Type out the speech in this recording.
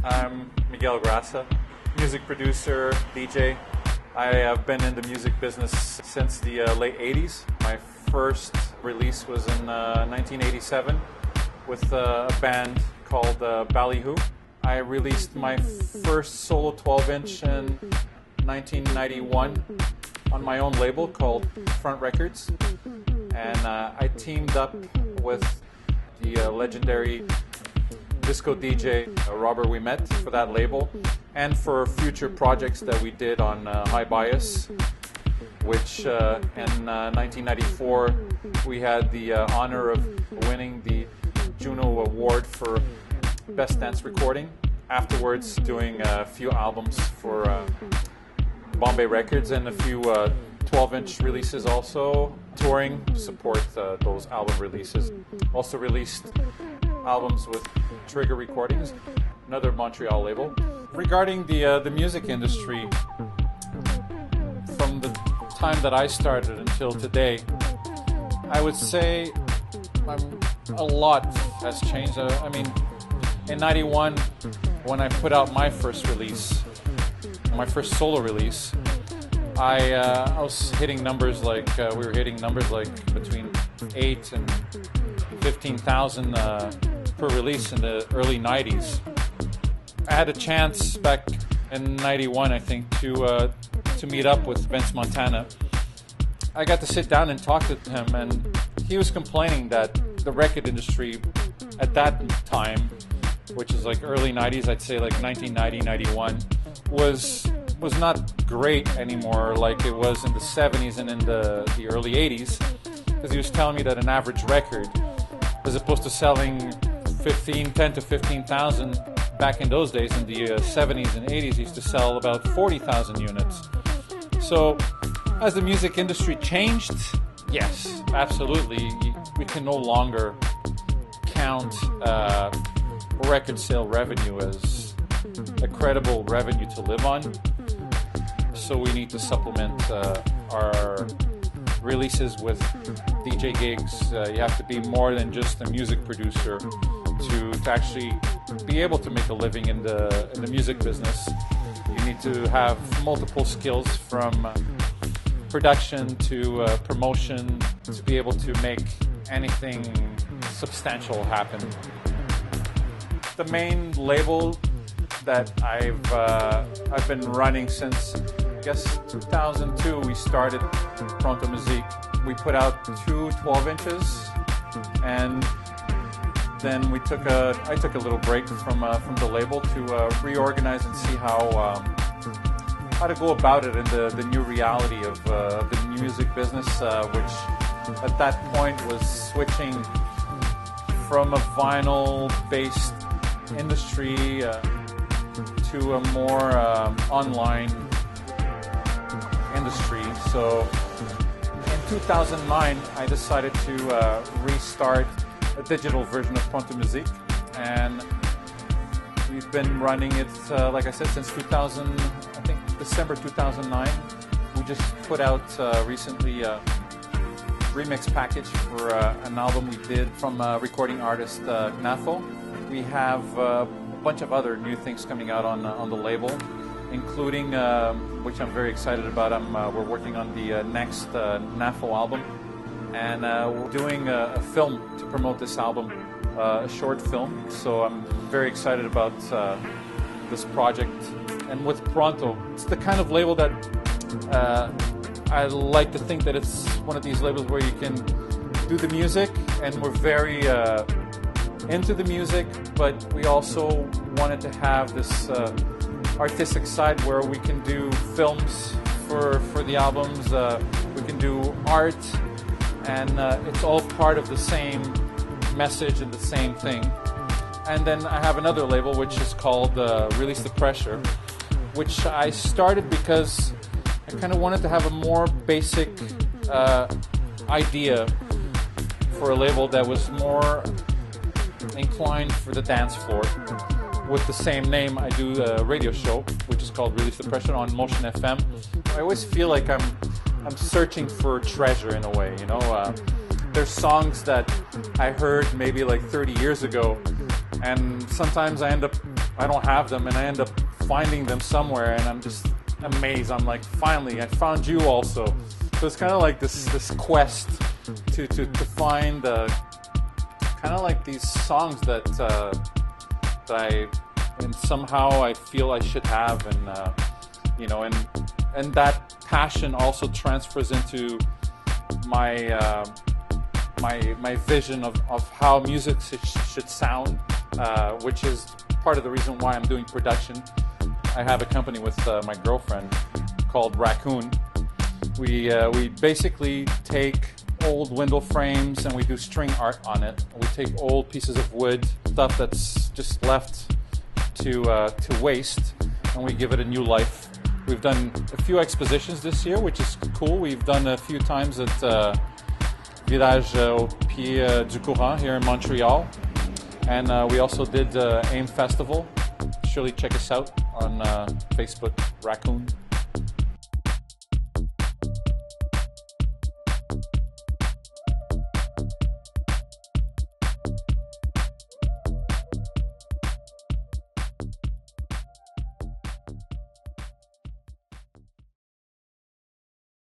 I'm Miguel Graça, music producer, DJ. I have been in the music business since the late 80s. My first release was in 1987 with a band called Ballyhoo. I released my first solo 12-inch in 1991 on my own label called Front Records. And I teamed up with the legendary disco DJ Robert Wimet for that label and for future projects that we did on High Bias, which in 1994 we had the honor of winning the Juno Award for Best Dance Recording. Afterwards, doing a few albums for Bombay Records and a few 12-inch releases also, touring to support those album releases. Also released albums with Trigger Recordings, another Montreal label. Regarding the music industry, from the time that I started until today, I would say a lot has changed. I mean, in '91, when I put out my first release, my first solo release, I was hitting numbers like we were hitting numbers like between 8 and 15,000 per release in the early '90s. I had a chance back in '91, I think, to meet up with Vince Montana. I got to sit down and talk to him, and he was complaining that the record industry at that time, which is like early '90s, I'd say like 1990, '91, was not great anymore like it was in the '70s and in the early '80s, because he was telling me that an average record, as opposed to selling 10 to 15,000 back in those days, in the '70s and '80s, he used to sell about 40,000 units. So as the music industry changed, yes, absolutely, we can no longer count record sale revenue as a credible revenue to live on. So we need to supplement our releases with DJ gigs. You have to be more than just a music producer to actually be able to make a living in the music business. You need to have multiple skills, from production to promotion, to be able to make anything substantial happen. The main label that I've been running since, I guess, 2002, we started Pronto Musique. We put out 2 12-inches, and then I took a little break from the label to reorganize and see how to go about it in the new reality of the music business, which at that point was switching from a vinyl-based industry to a more online industry. So in 2009, I decided to restart a digital version of Pronto Musique, and we've been running it, like I said, since 2000, I think December 2009. We just put out recently a remix package for an album we did from recording artist Nafo. We have a bunch of other new things coming out on the label, including, which I'm very excited about, we're working on the next Nafo album, and we're doing a film to promote this album, a short film. So I'm very excited about this project. And with Pronto, it's the kind of label that I like to think that it's one of these labels where you can do the music, and we're very into the music, but we also wanted to have this artistic side where we can do films for the albums, we can do art, and it's all part of the same message and the same thing. And then I have another label which is called Release the Pressure, which I started because I kind of wanted to have a more basic idea for a label that was more inclined for the dance floor. With the same name, I do a radio show which is called Release the Pressure on Motion FM. I always feel like I'm searching for treasure in a way, you know. There's songs that I heard maybe like 30 years ago, and sometimes I end up I don't have them, and I end up finding them somewhere, and I'm just amazed. I'm like, finally, I found you also. So it's kind of like this quest to find kind of like these songs that and somehow I feel I should have, and you know, and that passion also transfers into my my vision of how music should sound, which is part of the reason why I'm doing production. I have a company with my girlfriend called Raccoon. We basically take old window frames and we do string art on it. We take old pieces of wood, stuff that's just left to waste, and we give it a new life. We've done a few expositions this year, which is cool. We've done a few times at Village au Pied du Courant here in Montreal, and we also did AIM Festival. Surely check us out on Facebook, Raccoon.